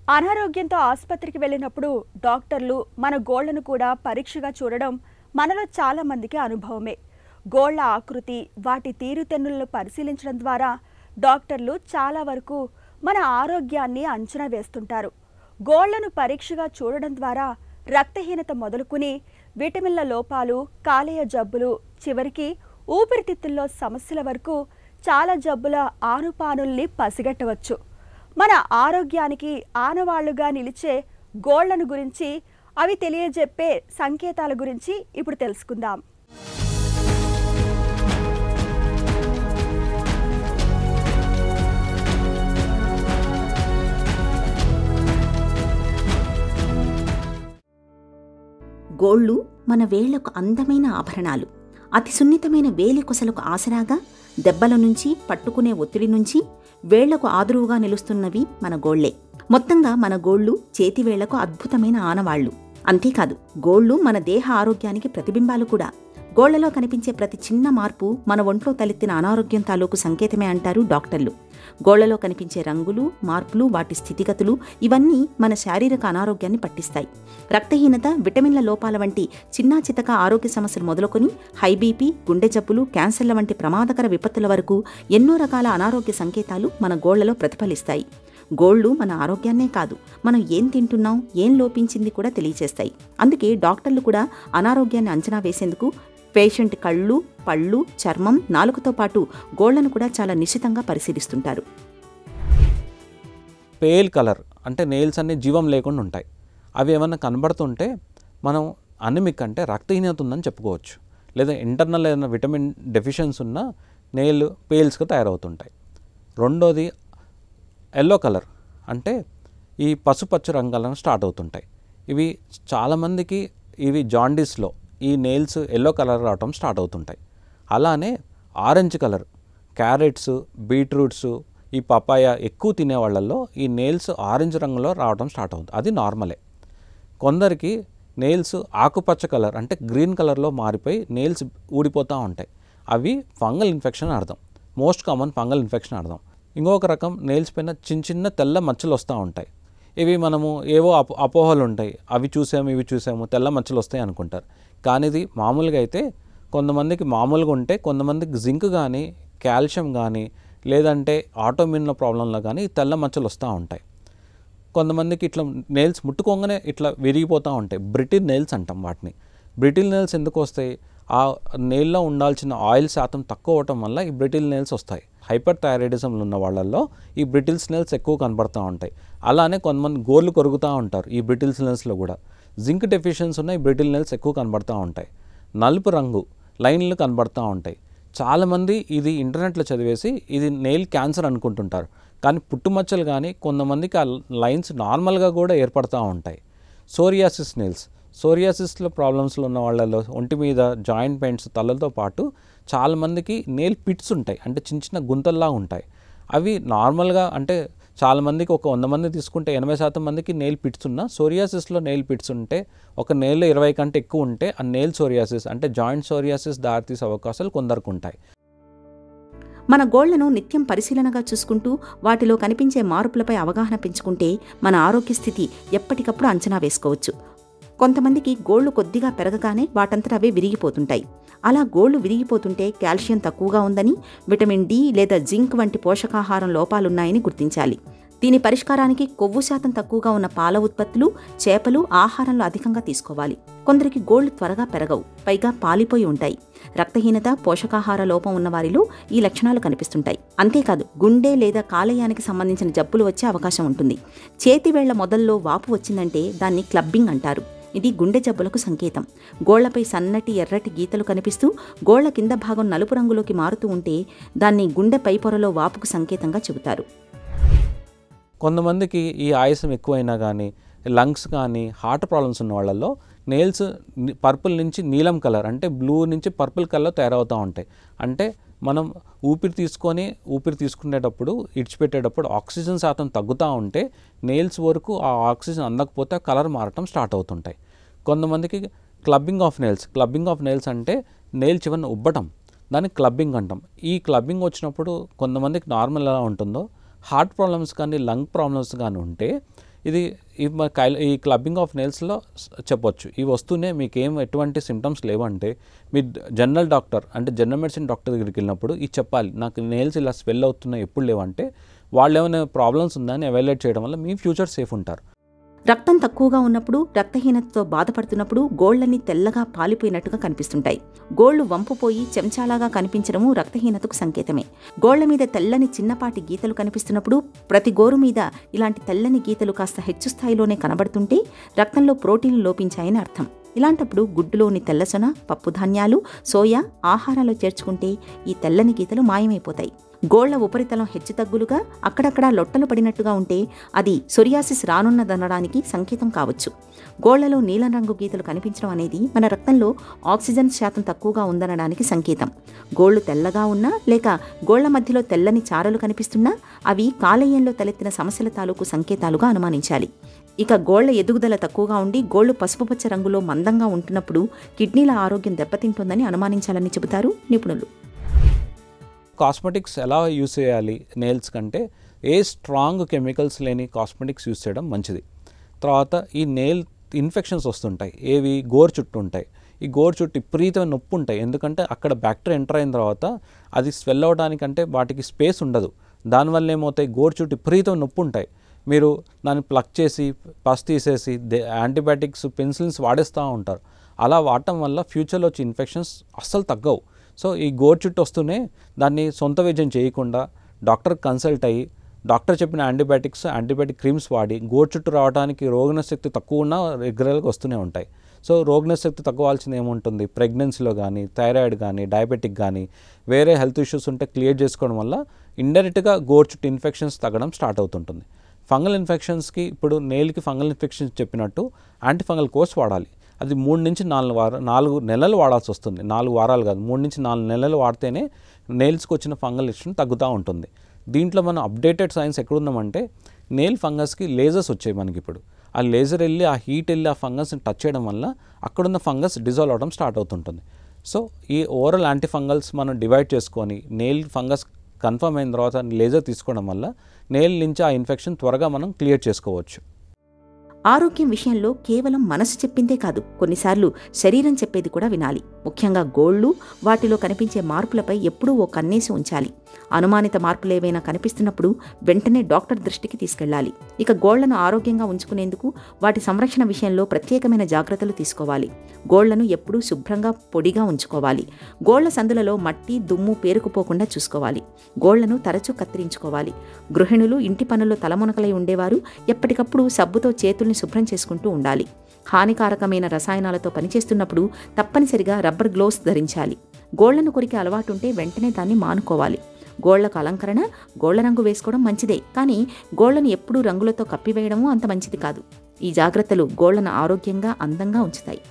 అనారోగ్యంతో ఆసుపత్రికి వెళ్ళినప్పుడు డాక్టర్లు మన గోళ్లను కూడా పరీక్షగా చూడడం మనలో చాలా మందికి అనుభవమే. గోళ్ల ఆకృతి, వాటి తీరుతెన్నులను పరిశీలించడం ద్వారా డాక్టర్లు చాలా వరకు మన ఆరోగ్యాన్ని అంచనా వేస్తుంటారు. గోళ్లను పరీక్షగా చూడడం ద్వారా రక్తహీనత మొదలుకుని విటమిన్ల లోపాలు, కాలేయ జబ్బులు, చివరికి ఊపిరితిత్తుల్లో సమస్యల వరకు చాలా జబ్బుల ఆనుపానుల్ని పసిగట్టవచ్చు. మన ఆరోగ్యానికి ఆనవాళ్లుగా నిలిచే గోళ్లను గురించి, అవి తెలియజెప్పే సంకేతాల గురించి ఇప్పుడు తెలుసుకుందాం. గోళ్ళు మన వేళ్లకు అందమైన ఆభరణాలు. అతి సున్నితమైన వేలి కొసలకు ఆసరాగా, దెబ్బల నుంచి, పట్టుకునే ఒత్తిడి నుంచి వేళ్లకు ఆదురువుగా నిలుస్తున్నవి మన గోళ్లే. మొత్తంగా మన గోళ్ళు చేతివేళ్లకు అద్భుతమైన ఆనవాళ్లు. అంతేకాదు, గోళ్ళు మన దేహ ఆరోగ్యానికి ప్రతిబింబాలు కూడా. గోళ్లలో కనిపించే ప్రతి చిన్న మార్పు మన ఒంట్లో తలెత్తిన అనారోగ్యం తాలూకు సంకేతమే అంటారు డాక్టర్లు. గోళ్లలో కనిపించే రంగులు, మార్పులు, వాటి స్థితిగతులు ఇవన్నీ మన శారీరక అనారోగ్యాన్ని పట్టిస్తాయి. రక్తహీనత, విటమిన్ల లోపాల వంటి చిన్నా చితక ఆరోగ్య సమస్యలు మొదలుకొని హై బీపీ, గుండె జబ్బులు, క్యాన్సర్ల వంటి ప్రమాదకర విపత్తుల వరకు ఎన్నో రకాల అనారోగ్య సంకేతాలు మన గోళ్లలో ప్రతిఫలిస్తాయి. గోళ్ళు మన ఆరోగ్యాన్నే కాదు, మనం ఏం తింటున్నాం, ఏం లోపించింది కూడా తెలియచేస్తాయి. అందుకే డాక్టర్లు కూడా అనారోగ్యాన్ని అంచనా వేసేందుకు పేషెంట్ కళ్ళు, పళ్ళు, చర్మం, నాలుకతో పాటు గోళ్లను కూడా చాలా నిశితంగా పరిశీలిస్తుంటారు. పేల్ కలర్ అంటే నెయిల్స్ అన్ని జీవం లేకుండా ఉంటాయి. అవి ఏమన్నా కనబడుతుంటే మనం అనమిక్ అంటే రక్తహీనత ఉందని చెప్పుకోవచ్చు. లేదా ఇంటర్నల్ ఏదైనా విటమిన్ డెఫిషియన్సీ ఉన్న నెయిల్ పేల్స్గా తయారవుతుంటాయి. రెండోది ఎల్లో కలర్ అంటే ఈ పసుపచ్చ రంగులను స్టార్ట్ అవుతుంటాయి. ఇవి చాలామందికి ఇవి జాండీస్లో ఈ నెయిల్స్ ఎల్లో కలర్ రావటం స్టార్ట్ అవుతుంటాయి. అలానే ఆరెంజ్ కలర్, క్యారెట్స్, బీట్రూట్స్, ఈ పపాయ ఎక్కువ తినే వాళ్ళల్లో ఈ నెయిల్స్ ఆరెంజ్ రంగులో రావడం స్టార్ట్ అవుతుంది. అది నార్మలే. కొందరికి నెయిల్స్ ఆకుపచ్చ కలర్ అంటే గ్రీన్ కలర్లో మారిపోయి నెయిల్స్ ఊడిపోతూ ఉంటాయి. అవి ఫంగల్ ఇన్ఫెక్షన్ అర్థం. మోస్ట్ కామన్ ఫంగల్ ఇన్ఫెక్షన్ అర్థం. ఇంకొక రకం నెయిల్స్ పైన చిన్న చిన్న తెల్ల మచ్చలు వస్తూ ఉంటాయి. ఇవి మనము ఏవో అపోహలు ఉంటాయి, అవి చూసాము ఇవి చూసాము తెల్ల మచ్చలు వస్తాయి అనుకుంటారు. కానీ ఇది మామూలుగా అయితే కొంతమందికి మామూలుగా ఉంటే, కొంతమందికి జింక్ కానీ, కాల్షియం కానీ, లేదంటే ఆటోమిన్ ప్రాబ్లంలో కానీ తెల్ల మచ్చలు వస్తూ ఉంటాయి. కొంతమందికి ఇట్లా నెయిల్స్ ముట్టుకోగానే ఇట్లా విరిగిపోతూ ఉంటాయి. బ్రిటిల్ నెయిల్స్ అంటాం వాటిని. బ్రిటిల్ నెయిల్స్ ఎందుకు వస్తాయి? ఆ నెయిల్లో ఉండాల్సిన ఆయిల్ శాతం తక్కువ అవటం వల్ల ఈ బ్రిటిల్ నెయిల్స్ వస్తాయి. హైపర్ థైరాయిడిజంలు ఉన్న వాళ్ళల్లో ఈ బ్రిటిల్స్ నెయిల్స్ ఎక్కువ కనబడుతూ ఉంటాయి. అలానే కొంతమంది గోర్లు కొరుగుతూ ఉంటారు ఈ బ్రిటిల్స్ నెయిల్స్లో కూడా. జింక్ డెఫిషియన్సీ ఉన్న ఈ బ్రిటిల్ నెయిల్స్ ఎక్కువ కనబడుతూ ఉంటాయి. నలుపు రంగు లైన్లు కనబడుతూ ఉంటాయి. చాలామంది ఇది ఇంటర్నెట్లో చదివేసి ఇది నెయిల్ క్యాన్సర్ అనుకుంటుంటారు. కానీ పుట్టుమచ్చలు కానీ కొంతమందికి ఆ లైన్స్ నార్మల్గా కూడా ఏర్పడుతూ ఉంటాయి. సోరియాసిస్ నెయిల్స్, సోరియాసిస్లో ప్రాబ్లమ్స్లో ఉన్న వాళ్ళలో ఒంటి మీద జాయింట్ పెయిన్స్, తలతో పాటు చాలామందికి నెయిల్ పిట్స్ ఉంటాయి. అంటే చిన్న చిన్న గుంతల్లా ఉంటాయి. అవి నార్మల్గా అంటే చాలామందికి ఒక 100 మంది తీసుకుంటే 80% మందికి నెయిల్ పిట్స్ ఉన్న, సోరియాసిస్లో నెయిల్ పిట్స్ ఉంటే ఒక నెయిల్లో 20 కంటే ఎక్కువ ఉంటే ఆ నెయిల్ సోరియాసిస్ అంటే జాయింట్ సోరియాసిస్ దారితీసే అవకాశాలు కొందరికి ఉంటాయి. మన గోళ్లను నిత్యం పరిశీలనగా చూసుకుంటూ వాటిలో కనిపించే మార్పులపై అవగాహన పెంచుకుంటే మన ఆరోగ్య స్థితి ఎప్పటికప్పుడు అంచనా వేసుకోవచ్చు. కొంతమందికి గోళ్లు కొద్దిగా పెరగగానే వాటంతట అవే విరిగిపోతుంటాయి. అలా గోళ్లు విరిగిపోతుంటే కాల్షియం తక్కువగా ఉందని, విటమిన్ డి లేదా జింక్ వంటి పోషకాహారం లోపాలున్నాయని గుర్తించాలి. దీని పరిష్కారానికి కొవ్వు శాతం తక్కువగా ఉన్న పాల ఉత్పత్తులు, చేపలు ఆహారంలో అధికంగా తీసుకోవాలి. కొందరికి గోళ్లు త్వరగా పెరగవు, పైగా పాలిపోయి ఉంటాయి. రక్తహీనత, పోషకాహార లోపం ఉన్న వారిలో ఈ లక్షణాలు కనిపిస్తుంటాయి. అంతేకాదు, గుండె లేదా కాలేయానికి సంబంధించిన జబ్బులు వచ్చే అవకాశం ఉంటుంది. చేతివేళ్ల మొదల్లో వాపు వచ్చిందంటే దాన్ని క్లబ్బింగ్ అంటారు. ఇది గుండె జబ్బులకు సంకేతం. గోళ్లపై సన్నటి ఎర్రటి గీతలు కనిపిస్తూ గోళ్ల కింద భాగం నలుపు రంగులోకి మారుతూ ఉంటే దాన్ని గుండె పై పొరలో వాపుకు సంకేతంగా చెబుతారు. కొంతమందికి ఈ ఆయాసం ఎక్కువైనా కానీ, లంగ్స్ కానీ, హార్ట్ ప్రాబ్లమ్స్ ఉన్న వాళ్ళల్లో నెయిల్స్ పర్పుల్ నుంచి నీలం కలర్ అంటే బ్లూ నుంచి పర్పుల్ కలర్ తయారవుతూ ఉంటాయి. అంటే మనం ఊపిరి తీసుకునేటప్పుడు, ఇడిచిపెట్టేటప్పుడు ఆక్సిజన్ శాతం తగ్గుతూ ఉంటే నెయిల్స్ వరకు ఆ ఆక్సిజన్ అందకపోతే కలర్ మారటం స్టార్ట్ అవుతుంటాయి. కొంతమందికి క్లబ్బింగ్ ఆఫ్ నెయిల్స్ అంటే నెయిల్ చివరన ఉబ్బటం, దాన్ని క్లబ్బింగ్ అంటాం. ఈ క్లబ్బింగ్ వచ్చినప్పుడు కొంతమందికి నార్మల్ ఎలా ఉంటుందో హార్ట్ ప్రాబ్లమ్స్ కానీ లంగ్ ప్రాబ్లమ్స్ కానీ ఉంటే ఇది ఈ క్లబ్బింగ్ ఆఫ్ నెయిల్స్లో చెప్పొచ్చు. ఈ వస్తూనే మీకు ఎటువంటి సిమ్టమ్స్ లేవంటే మీ జనరల్ డాక్టర్ అంటే జనరల్ మెడిసిన్ డాక్టర్ దగ్గరికి వెళ్ళినప్పుడు ఇది చెప్పాలి, నాకు నెయిల్స్ ఇలా స్వెల్ అవుతున్నాయి ఎప్పుడు లేవంటే వాళ్ళు ఏమైనా ప్రాబ్లమ్స్ ఉందా అని ఎవాల్యుయేట్ చేయడం వల్ల మీ ఫ్యూచర్ సేఫ్ ఉంటారు. రక్తం తక్కువగా ఉన్నప్పుడు, రక్తహీనతతో బాధపడుతున్నప్పుడు గోళ్లన్నీ తెల్లగా పాలిపోయినట్టుగా కనిపిస్తుంటాయి. గోళ్లు వంపుపోయి చెంచాలాగా కనిపించడము రక్తహీనతకు సంకేతమే. గోళ్ల మీద తెల్లని చిన్నపాటి గీతలు కనిపిస్తున్నప్పుడు, ప్రతి గోరు మీద ఇలాంటి తెల్లని గీతలు కాస్త హెచ్చు స్థాయిలోనే కనబడుతుంటే రక్తంలో ప్రోటీన్లు లోపించాయని అర్థం. ఇలాంటప్పుడు గుడ్డులోని తెల్లసొన, పప్పుధాన్యాలు, సోయా ఆహారాల్లో చేర్చుకుంటే ఈ తెల్లని గీతలు మాయమైపోతాయి. గోళ్ల ఉపరితలం హెచ్చుతగ్గులుగా అక్కడక్కడా లొట్టలు పడినట్టుగా ఉంటే అది సొరియాసిస్ రానున్నదనడానికి సంకేతం కావచ్చు. గోళ్లలో నీలం రంగు గీతలు కనిపించడం అనేది మన రక్తంలో ఆక్సిజన్ శాతం తక్కువగా ఉందనడానికి సంకేతం. గోళ్లు తెల్లగా ఉన్నా లేక గోళ్ల మధ్యలో తెల్లని చారలు కనిపిస్తున్నా అవి కాలేయంలో తలెత్తిన సమస్యల తాలూకు సంకేతాలుగా అనుమానించాలి. ఇక గోళ్ల ఎదుగుదల తక్కువగా ఉండి గోళ్లు పసుపుపచ్చ రంగులో మందంగా ఉంటున్నప్పుడు కిడ్నీల ఆరోగ్యం దెబ్బతింటుందని అనుమానించాలని చెబుతారు నిపుణులు. కాస్మెటిక్స్ ఎలా యూస్ చేయాలి నెయిల్స్ కంటే స్ట్రాంగ్ కెమికల్స్ లేని కాస్మెటిక్స్ యూస్ చేయడం మంచిది. తర్వాత ఈ నెయిల్ ఇన్ఫెక్షన్స్ వస్తుంటాయి, గోరు చుట్టూ ఉంటాయి. ఈ గోరు చుట్టూ విపరీతమైన నొప్పి ఉంటాయి, ఎందుకంటే అక్కడ బ్యాక్టీరియా ఎంటర్ అయిన తర్వాత అది స్వెల్ అవడానికంటే వాటికి స్పేస్ ఉండదు. దానివల్ల ఏమవుతాయి, గోరు చుట్టూ విపరీతమైన నొప్పి ఉంటాయి. మీరు దాన్ని ప్లక్ చేసి పస్ తీసేసి యాంటీబయాటిక్స్ పెన్సిల్స్ వాడేస్తూ ఉంటారు. అలా వాడటం వల్ల ఫ్యూచర్లో వచ్చే ఇన్ఫెక్షన్స్ అస్సలు తగ్గవు. సో ఈ గోరు చుట్టూ వస్తూనే దాన్ని సొంత వైద్యం చేయకుండా డాక్టర్ కన్సల్ట్ అయ్యి డాక్టర్ చెప్పిన యాంటీబయాటిక్ క్రీమ్స్ వాడి గోరు చుట్టూ రావడానికి రోగనిశక్తి తక్కువ ఉన్నా రెగ్యులర్గా వస్తూనే ఉంటాయి. సో రోగనిశక్తి తగ్గవలసింది ఏముంటుంది, ప్రెగ్నెన్సీలో కానీ థైరాయిడ్ కానీ డయాబెటిక్ కానీ వేరే హెల్త్ ఇష్యూస్ ఉంటే క్లియర్ చేసుకోవడం వల్ల ఇండైరెక్ట్గా గోరు చుట్టూ ఇన్ఫెక్షన్స్ తగ్గడం స్టార్ట్ అవుతుంటుంది. ఫంగల్ ఇన్ఫెక్షన్స్కి ఇప్పుడు నెయిల్కి ఫంగల్ ఇన్ఫెక్షన్స్ చెప్పినట్టు యాంటీఫంగల్ కోర్స్ వాడాలి. అది 3 నుంచి 4 నెలలు వాడాల్సి వస్తుంది. 4 వారాలు కాదు, 3 నుంచి 4 నెలలు వాడితేనే నెయిల్స్కి వచ్చిన ఫంగల్ ఇన్ఫెక్షన్ తగ్గుతూ ఉంటుంది. దీంట్లో మనం అప్డేటెడ్ సైన్స్ ఎక్కడున్నామంటే నెయిల్ ఫంగస్కి లేజర్స్ వచ్చాయి మనకి ఇప్పుడు. ఆ లేజర్ వెళ్ళి ఆ హీట్ వెళ్ళి ఆ ఫంగస్ని టచ్ చేయడం వల్ల అక్కడున్న ఫంగస్ డిజాల్వ్ అవడం స్టార్ట్ అవుతుంటుంది. సో ఈ ఓవరాల్ యాంటీఫంగల్స్ మనం డివైడ్ చేసుకొని నెయిల్ ఫంగస్ కన్ఫర్మ్ అయిన తర్వాత లేజర్ తీసుకోవడం వల్ల నెయిల్ నుంచి ఆ ఇన్ఫెక్షన్ త్వరగా మనం క్లియర్ చేసుకోవచ్చు. ఆరోగ్యం విషయంలో కేవలం మనసు చెప్పిందే కాదు, కొన్నిసార్లు శరీరం చెప్పేది కూడా వినాలి. ముఖ్యంగా గోళ్లు, వాటిలో కనిపించే మార్పులపై ఎప్పుడూ ఓ కన్నేసి ఉంచాలి. అనుమానిత మార్పులేవైనా కనిపిస్తున్నప్పుడు వెంటనే డాక్టర్ దృష్టికి తీసుకెళ్లాలి. ఇక గోళ్లను ఆరోగ్యంగా ఉంచుకునేందుకు వాటి సంరక్షణ విషయంలో ప్రత్యేకమైన జాగ్రత్తలు తీసుకోవాలి. గోళ్లను ఎప్పుడూ శుభ్రంగా పొడిగా ఉంచుకోవాలి. గోళ్ల సందులలో మట్టి, దుమ్ము పేరుకుపోకుండా చూసుకోవాలి. గోళ్లను తరచూ కత్తిరించుకోవాలి. గృహిణులు, ఇంటి పనుల్లో తలమునకలై ఉండేవారు ఎప్పటికప్పుడు సబ్బుతో చేతుల్ని శుభ్రం చేసుకుంటూ ఉండాలి. హానికారకమైన రసాయనాలతో పనిచేస్తున్నప్పుడు తప్పనిసరిగా రబ్బర్ గ్లోవ్స్ ధరించాలి. గోళ్లను కొరికే అలవాటుంటే వెంటనే దాన్ని మానుకోవాలి. గోళ్లకు అలంకరణ, గోళ్ల రంగు వేసుకోవడం మంచిదే, కానీ గోళ్లను ఎప్పుడూ రంగులతో కప్పివేయడమూ అంత మంచిది కాదు. ఈ జాగ్రత్తలు గోళ్లను ఆరోగ్యంగా, అందంగా ఉంచుతాయి.